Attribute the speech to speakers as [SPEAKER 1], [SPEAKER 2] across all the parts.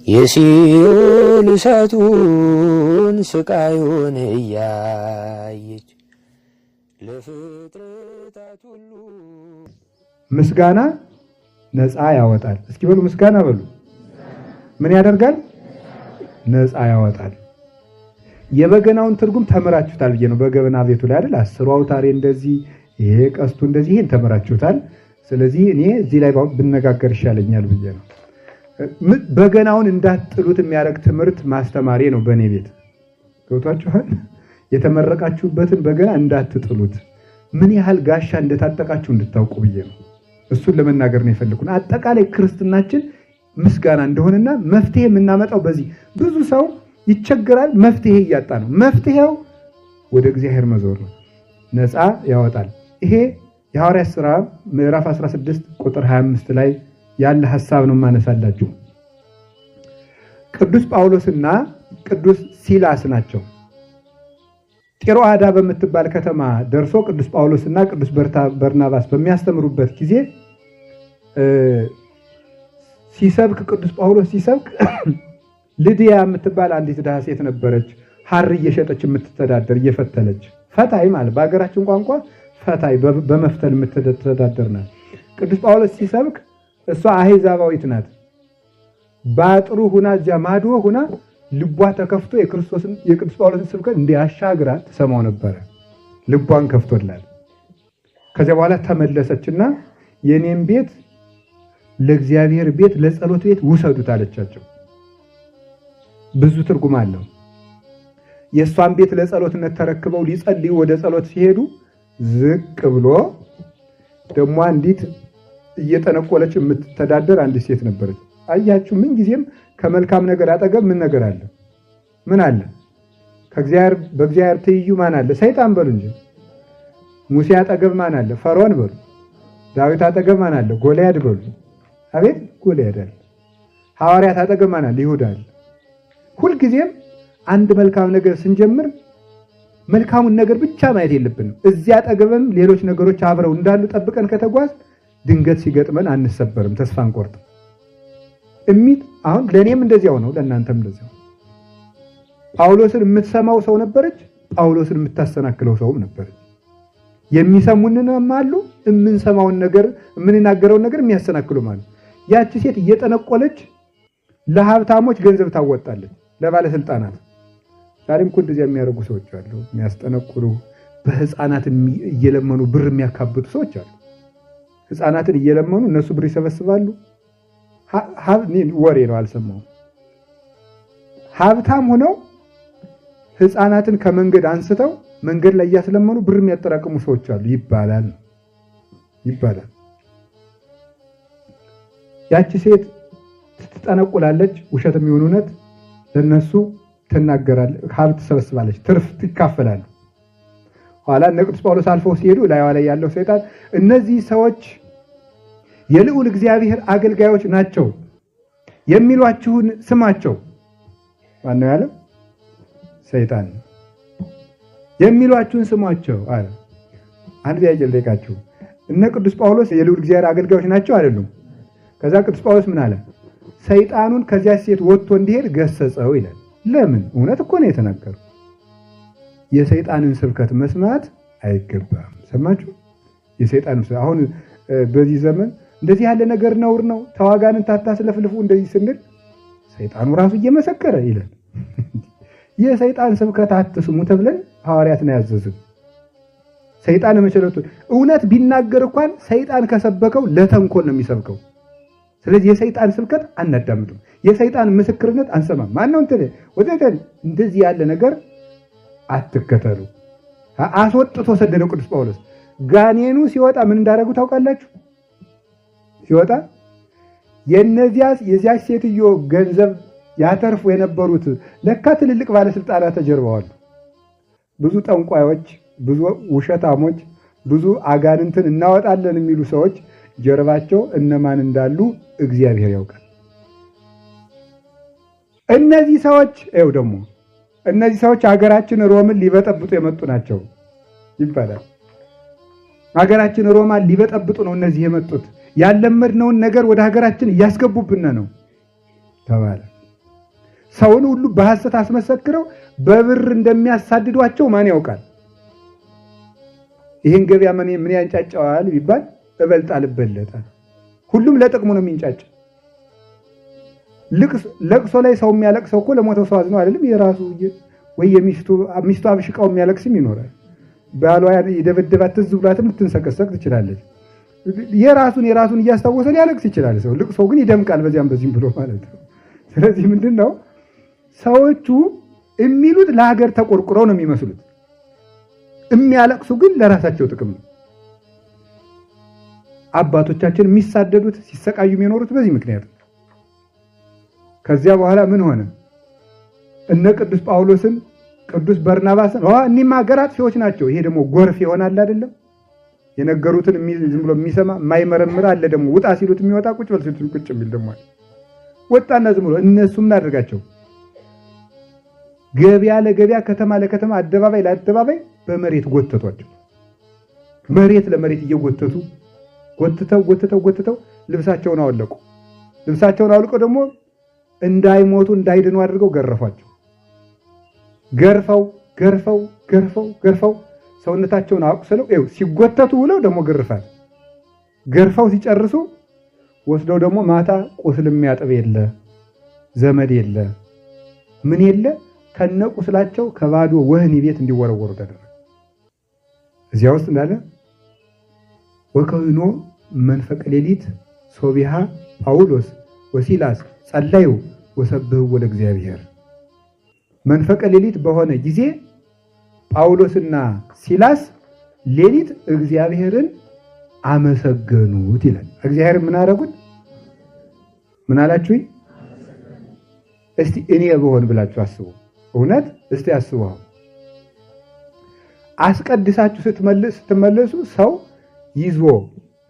[SPEAKER 1] የሲኦል እሳቱን ስቃዩን እያየች ለፍጥረታት ሁሉ
[SPEAKER 2] ምስጋና ነፃ ያወጣል። እስኪ በሉ ምስጋና በሉ። ምን ያደርጋል? ነፃ ያወጣል። የበገናውን ትርጉም ተምራችሁታል ብዬ ነው። በገበና ቤቱ ላይ አይደል? 10 አውታሬ እንደዚህ፣ ይሄ ቀስቱ እንደዚህ፣ ይሄን ተምራችሁታል። ስለዚህ እኔ እዚህ ላይ ብነጋገር ይሻለኛል ብዬ ነው። በገናውን እንዳትጥሉት የሚያደርግ ትምህርት ማስተማሪ ነው በእኔ ቤት። ገብቷችኋል? የተመረቃችሁበትን በገና እንዳትጥሉት፣ ምን ያህል ጋሻ እንደታጠቃችሁ እንድታውቁ ብዬ ነው። እሱን ለመናገር ነው የፈለኩት። አጠቃላይ ክርስትናችን ምስጋና እንደሆነና መፍትሄ የምናመጣው በዚህ ብዙ ሰው ይቸገራል። መፍትሄ እያጣ ነው። መፍትሄው ወደ እግዚአብሔር መዞር ነው። ነፃ ያወጣል። ይሄ የሐዋርያት ሥራ ምዕራፍ 16 ቁጥር 25 ላይ ያለ ሐሳብ ነው ማነሳላችሁ። ቅዱስ ጳውሎስና ቅዱስ ሲላስ ናቸው። ጢሮአዳ በምትባል ከተማ ደርሶ ቅዱስ ጳውሎስና ቅዱስ በርናባስ በሚያስተምሩበት ጊዜ ሲሰብክ ቅዱስ ጳውሎስ ሲሰብክ ልድያ የምትባል አንዲት ድሃ ሴት ነበረች። ሐር እየሸጠች የምትተዳደር እየፈተለች፣ ፈታይ ማለት በሀገራችን ቋንቋ ፈታይ በመፍተል የምትተዳደር ናት። ቅዱስ ጳውሎስ ሲሰብክ እሷ አሕዛባዊት ናት። በአጥሩ ሁና እዚያ ማዶ ሁና ልቧ ተከፍቶ የቅዱስ ጳውሎስን ስብከት እንዲያሻግራ ትሰማው ነበረ። ልቧን ከፍቶላል። ከዚያ በኋላ ተመለሰችና የኔም ቤት ለእግዚአብሔር ቤት ለጸሎት ቤት ውሰዱት አለቻቸው። ብዙ ትርጉም አለው። የእሷን ቤት ለጸሎትነት ተረክበው ሊጸልዩ ወደ ጸሎት ሲሄዱ ዝቅ ብሎ ደግሞ አንዲት እየጠነቆለች የምትተዳደር አንዲት ሴት ነበረች። አያችሁ፣ ምን ጊዜም ከመልካም ነገር አጠገብ ምን ነገር አለ? ምን አለ? በእግዚአብሔር ትይዩ ማን አለ? ሰይጣን በሉ እንጂ። ሙሴ አጠገብ ማን አለ? ፈርዖን በሉ። ዳዊት አጠገብ ማን አለ? ጎልያድ በሉ። አቤት ጎልያድ አለ። ሐዋርያት አጠገብ ማን አለ? ይሁዳ አለ። ሁልጊዜም አንድ መልካም ነገር ስንጀምር መልካሙን ነገር ብቻ ማየት የለብንም። እዚያ አጠገብም ሌሎች ነገሮች አብረው እንዳሉ ጠብቀን ከተጓዝ ድንገት ሲገጥመን አንሰበርም፣ ተስፋ አንቆርጥም። አሁን ለእኔም እንደዚያው ነው፣ ለእናንተም እንደዚያው። ጳውሎስን የምትሰማው ሰው ነበረች፣ ጳውሎስን የምታሰናክለው ሰውም ነበረች። የሚሰሙንንም አሉ፣ የምንሰማውን ነገር የምንናገረውን ነገር የሚያሰናክሉ ማለት። ያቺ ሴት እየጠነቆለች ለሀብታሞች ገንዘብ ታወጣለች፣ ለባለስልጣናት። ዛሬም እኮ እንደዚያ የሚያደርጉ ሰዎች አሉ፣ የሚያስጠነቁሉ፣ በህፃናት እየለመኑ ብር የሚያካብቱ ሰዎች አሉ። ህፃናትን እየለመኑ እነሱ ብር ይሰበስባሉ። ወሬ ነው አልሰማሁም። ሀብታም ሆነው ህፃናትን ከመንገድ አንስተው መንገድ ላይ እያስለመኑ ብር የሚያጠራቅሙ ሰዎች አሉ ይባላል። ያቺ ሴት ትጠነቁላለች፣ ውሸት የሚሆን እውነት ለነሱ ትናገራለች፣ ሀብት ትሰበስባለች፣ ትርፍ ትካፈላሉ። ኋላ እነ ቅዱስ ጳውሎስ አልፈው ሲሄዱ ላይዋ ላይ ያለው ሰይጣን እነዚህ ሰዎች የልዑል እግዚአብሔር አገልጋዮች ናቸው የሚሏችሁን ስማቸው። ማነው ያለው? ሰይጣን። የሚሏችሁን ስሟቸው አለ። አንድ ጥያቄ ልጠይቃችሁ። እነ ቅዱስ ጳውሎስ የልዑል እግዚአብሔር አገልጋዮች ናቸው አይደሉም? ከዛ ቅዱስ ጳውሎስ ምን አለ? ሰይጣኑን ከዚያ ሴት ወጥቶ እንዲሄድ ገሰጸው ይላል። ለምን? እውነት እኮ ነው የተናገረው። የሰይጣንን ስብከት መስማት አይገባም። ሰማችሁ? የሰይጣን አሁን በዚህ ዘመን እንደዚህ ያለ ነገር ነውር ነው፣ ተዋጋንን ታታስለፍልፉ እንደዚህ ስንል ሰይጣኑ ራሱ እየመሰከረ ይላል። የሰይጣን ስብከት አትስሙ ተብለን ሐዋርያትን ያዘዙን። ሰይጣን መቸለቱ እውነት ቢናገር እንኳን ሰይጣን ከሰበከው ለተንኮል ነው የሚሰብከው። ስለዚህ የሰይጣን ስብከት አናዳምጥም፣ የሰይጣን ምስክርነት አንሰማም። ማነው እንትን ወዘተን እንደዚህ ያለ ነገር አትከተሉ። አስወጥቶ ሰደደው ቅዱስ ጳውሎስ። ጋኔኑ ሲወጣ ምን እንዳደረጉ ታውቃላችሁ? ሲወጣ የዚያች ሴትዮ ገንዘብ ያተርፉ የነበሩት ለካ ትልልቅ ባለስልጣናት ተጀርበዋል። ብዙ ጠንቋዮች፣ ብዙ ውሸታሞች፣ ብዙ አጋንንትን እናወጣለን የሚሉ ሰዎች ጀርባቸው እነማን እንዳሉ እግዚአብሔር ያውቃል። እነዚህ ሰዎች ሀገራችን ሮምን ሊበጠብጡ የመጡ ናቸው ይባላል። ሀገራችን ሮማን ሊበጠብጡ ነው እነዚህ የመጡት፣ ያለመድነውን ነገር ወደ ሀገራችን እያስገቡብን ነው ተባለ። ሰውን ሁሉ በሐሰት አስመሰክረው በብር እንደሚያሳድዷቸው ማን ያውቃል? ይህን ገበያ ምን ያንጫጫዋል ቢባል እበልጣል እበለጣል። ሁሉም ለጥቅሙ ነው የሚንጫጭ። ለቅሶ ላይ ሰው የሚያለቅሰው እኮ ለሞተው ሰው አዝኖ አይደለም። የራሱ ወይ ሚስቱ አብሽቃው የሚያለቅስም ይኖራል። ባሏ የደበደባት ትዝ ብሏትም ልትንሰቀሰቅ ትችላለች። የራሱን እያስታወሰ ሊያለቅስ ይችላል ሰው። ልቅሶ ግን ይደምቃል በዚያም በዚህም ብሎ ማለት ነው። ስለዚህ ምንድነው ሰዎቹ የሚሉት ለሀገር ተቆርቁረው ነው የሚመስሉት። የሚያለቅሱ ግን ለራሳቸው ጥቅም ነው። አባቶቻችን የሚሳደዱት ሲሰቃዩ የሚኖሩት በዚህ ምክንያት ነው። ከዚያ በኋላ ምን ሆነ? እነ ቅዱስ ጳውሎስን ቅዱስ በርናባስን እኒህማ ሀገር አጥፊዎች ናቸው። ይሄ ደግሞ ጎርፍ ይሆናል አይደለም? የነገሩትን ዝም ብሎ የሚሰማ የማይመረምር አለ። ደግሞ ውጣ ሲሉት የሚወጣ ቁጭ በል ሲሉት ቁጭ የሚል ደግሞ አለ። ወጣና ዝም ብሎ እነሱ ምን አደረጋቸው? ገበያ ለገበያ ከተማ ለከተማ አደባባይ ለአደባባይ በመሬት ጎተቷቸው። መሬት ለመሬት እየጎተቱ ጎትተው ልብሳቸውን አወለቁ። ልብሳቸውን አውልቀው ደግሞ እንዳይሞቱ እንዳይድኑ አድርገው ገረፏቸው። ገርፈው ሰውነታቸውን አቁስለው ሲጎተቱ ውለው ደግሞ ግርፋት ገርፈው ሲጨርሱ ወስደው ደግሞ ማታ ቁስል የሚያጥብ የለ ዘመድ የለ ምን የለ ከነ ቁስላቸው ከባዶ ወህኒ ቤት እንዲወረወሩ ተደረገ። እዚያ ውስጥ እንዳለ ወከዊኖ መንፈቀ ሌሊት ሶቢሃ ጳውሎስ ወሲላስ ጸለዩ ወሰብህው ወደ እግዚአብሔር። መንፈቀ ሌሊት በሆነ ጊዜ ጳውሎስና ሲላስ ሌሊት እግዚአብሔርን አመሰገኑት ይላል። እግዚአብሔር ምን አደረጉት? ምን አላችሁ? እስቲ እኔ በሆን ብላችሁ አስቡ። እውነት እስቲ አስቡ። አስቀድሳችሁ ስትመለሱ ሰው ይዞ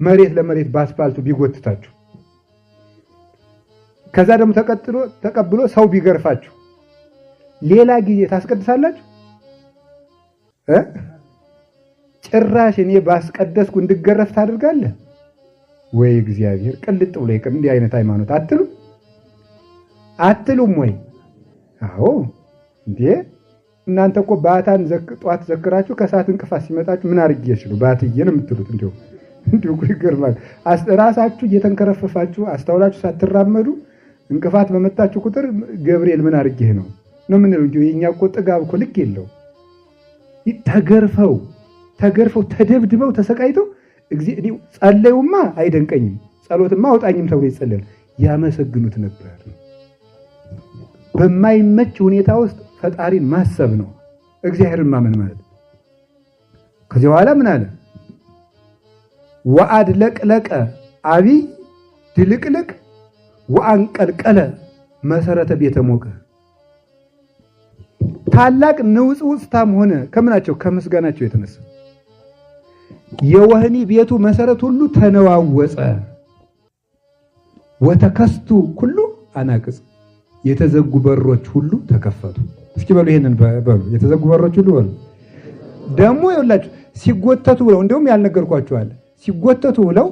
[SPEAKER 2] መሬት ለመሬት በአስፋልቱ ቢጎትታችሁ ከዛ ደግሞ ተቀብሎ ሰው ቢገርፋችሁ ሌላ ጊዜ ታስቀድሳላችሁ? ጭራሽ እኔ ባስቀደስኩ እንድገረፍ ታደርጋለህ ወይ? እግዚአብሔር ቅልጥ ብሎ ይቅር። እንዲህ አይነት ሃይማኖት አትሉም ወይ? አዎ እንዴ! እናንተ እኮ ባታን ጧት ዘክራችሁ ከሰዓት እንቅፋት ሲመጣችሁ ምን አድርጌሽ ነው ባትዬ ነው የምትሉት። እንዲሁ ይገርማል። ራሳችሁ እየተንከረፈፋችሁ አስተውላችሁ ሳትራመዱ እንቅፋት በመጣችሁ ቁጥር ገብርኤል ምን አድርጌህ ነው የምንለው እንጂ የኛ እኮ ጥጋብ እኮ ልክ የለው። ተገርፈው ተደብድበው ተሰቃይተው ጸለዩማ አይደንቀኝም፣ ጸሎትማ አውጣኝም ተብሎ ይጸለል ያመሰግኑት ነበር። በማይመች ሁኔታ ውስጥ ፈጣሪን ማሰብ ነው እግዚአብሔርን ማመን ማለት። ከዚህ በኋላ ምን አለ? ወአድለቅለቀ አቢይ ድልቅልቅ ወአንቀልቀለ መሰረተ ቤተ ሞቀ። ታላቅ ንውጽውጽታም ሆነ ከምናቸው ከምስጋናቸው የተነሳ የወህኒ ቤቱ መሰረት ሁሉ ተነዋወጸ። ወተከስቱ ሁሉ አናቅጽ የተዘጉ በሮች ሁሉ ተከፈቱ። እስኪ በሉ ይሄንን በሉ። የተዘጉ በሮች ሁሉ በሉ። ደግሞ ይኸውላችሁ ሲጎተቱ ብለው እንደውም ያልነገርኳችሁ አለ። ሲጎተቱ ብለው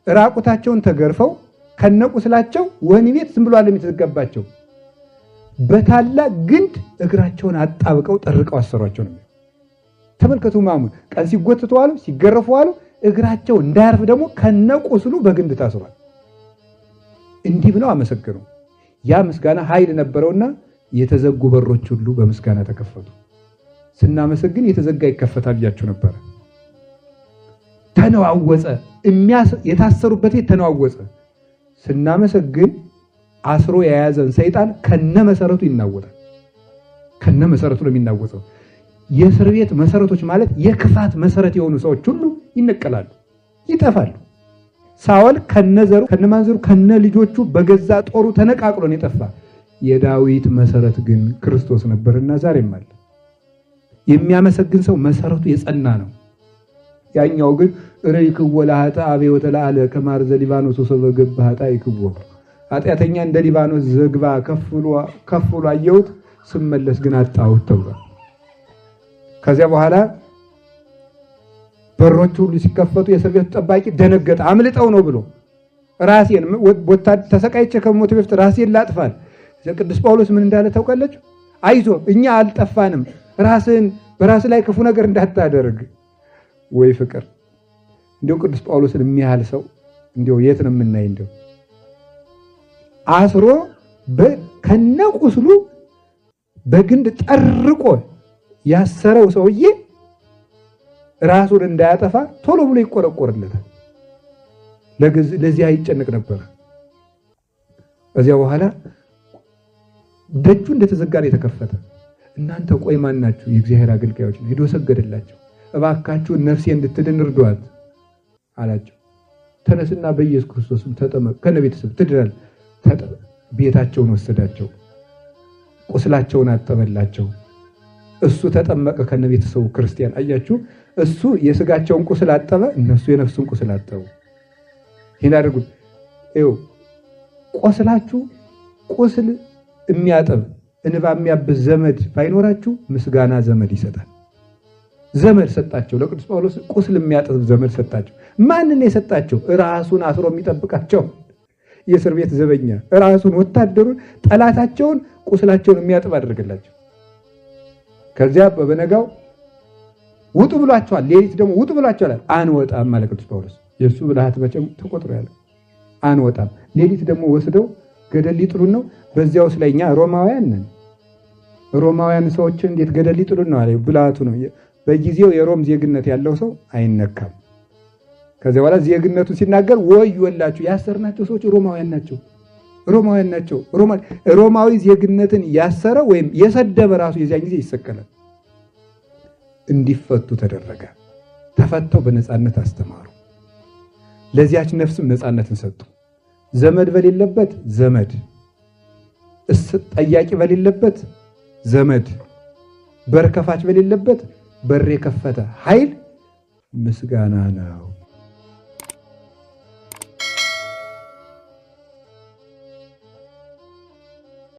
[SPEAKER 2] ራቁታቸውን ተገርፈው ከነቁስላቸው ወህኒ ቤት ዝም ብሎ አለ የሚተዘጋባቸው በታላቅ ግንድ እግራቸውን አጣብቀው ጠርቀው አሰሯቸው ነው። ተመልከቱ ማሙን ቀን ሲጎተቱ አሉ፣ ሲገረፉ አሉ። እግራቸው እንዳያርፍ ደግሞ ከነቁስሉ በግንድ ታስሯል። እንዲህ ብለው አመሰገኑ። ያ ምስጋና ኃይል ነበረውና የተዘጉ በሮች ሁሉ በምስጋና ተከፈቱ። ስናመሰግን የተዘጋ ይከፈታል ብያችሁ ነበረ። ተነዋወጸ። የታሰሩበት ቤት ተነዋወጸ። ስናመሰግን አስሮ የያዘን ሰይጣን ከነመሰረቱ ይናወጣል። ከነመሰረቱ ነው የሚናወጠው። የእስር ቤት መሰረቶች ማለት የክፋት መሰረት የሆኑ ሰዎች ሁሉ ይነቀላሉ፣ ይጠፋሉ። ሳኦል ከነዘሩ ከነማንዘሩ ከነልጆቹ በገዛ ጦሩ ተነቃቅሎ ነው የጠፋ። የዳዊት መሰረት ግን ክርስቶስ ነበርና ዛሬም አለ። የሚያመሰግን ሰው መሰረቱ የጸና ነው። ያኛው ግን ረይክዎ ለኃጥእ ወተለዓለ ከማርዘ ሊባኖስ ወሰበገብ ኃጥእ ኃጢአተኛ እንደ ሊባኖስ ዘግባ ከፍሎ አየሁት ስመለስ ግን አጣሁት ተብሏል። ከዚያ በኋላ በሮቹ ሁሉ ሲከፈቱ የእስር ቤቱ ጠባቂ ደነገጠ። አምልጠው ነው ብሎ ራሴን ተሰቃይቼ ከሞት በፊት ራሴን ላጥፋል ቅዱስ ጳውሎስ ምን እንዳለ ታውቃለች? አይዞ እኛ አልጠፋንም፣ ራስን በራስ ላይ ክፉ ነገር እንዳታደርግ። ወይ ፍቅር! እንዲያው ቅዱስ ጳውሎስን የሚያህል ሰው እንዲያው የት ነው የምናይ? እንዲያው አስሮ ከነቁስሉ በግንድ ጠርቆ ያሰረው ሰውዬ ራሱን እንዳያጠፋ ቶሎ ብሎ ይቆረቆርለታል። ለዚህ አይጨነቅ ነበር። ከዚያ በኋላ ደጁ እንደተዘጋ ነው የተከፈተ። እናንተ ቆይ ማን ናችሁ? የእግዚአብሔር አገልጋዮች ነው። ሄዶ ሰገደላቸው። እባካችሁ ነፍሴ እንድትድን እርዷት አላቸው። ተነስና በኢየሱስ ክርስቶስም ተጠመቅ፣ ከነ ቤተሰብ ትድናል። ቤታቸውን ወሰዳቸው፣ ቁስላቸውን አጠበላቸው። እሱ ተጠመቀ ከነ ቤተሰቡ ክርስቲያን። አያችሁ፣ እሱ የስጋቸውን ቁስል አጠበ፣ እነሱ የነፍሱን ቁስል አጠቡ። ይሄን አድርጉት። ይኸው ቆስላችሁ ቁስል የሚያጠብ እንባ የሚያብስ ዘመድ ባይኖራችሁ ምስጋና ዘመድ ይሰጣል። ዘመድ ሰጣቸው። ለቅዱስ ጳውሎስ ቁስል የሚያጠብ ዘመድ ሰጣቸው። ማንን የሰጣቸው? ራሱን አስሮ የሚጠብቃቸው የእስር ቤት ዘበኛ፣ ራሱን ወታደሩን፣ ጠላታቸውን ቁስላቸውን የሚያጥብ አደረገላቸው። ከዚያ በበነጋው ውጡ ብሏቸዋል። ሌሊት ደግሞ ውጡ ብሏቸዋል። አንወጣም አለ ቅዱስ ጳውሎስ። የእሱ ብልሃት መቼም ተቆጥሮ ያለ አንወጣም። ሌሊት ደግሞ ወስደው ገደል ሊጥሉን ነው። በዚያውስ ላይ እኛ ሮማውያን ነን። ሮማውያን ሰዎችን እንዴት ገደል ሊጥሉን ነው አለ። ብልሃቱ ነው። በጊዜው የሮም ዜግነት ያለው ሰው አይነካም። ከዚያ በኋላ ዜግነቱ ሲናገር ወዮላችሁ፣ ያሰርናቸው ሰዎች ሮማውያን ናቸው፣ ሮማውያን ናቸው። ሮማዊ ዜግነትን ያሰረ ወይም የሰደበ ራሱ የዚያን ጊዜ ይሰቀላል። እንዲፈቱ ተደረገ። ተፈተው በነፃነት አስተማሩ። ለዚያች ነፍስም ነፃነትን ሰጡ። ዘመድ በሌለበት ዘመድ፣ ጠያቂ በሌለበት ዘመድ፣ በር ከፋች በሌለበት በር የከፈተ ኃይል ምስጋና ነው።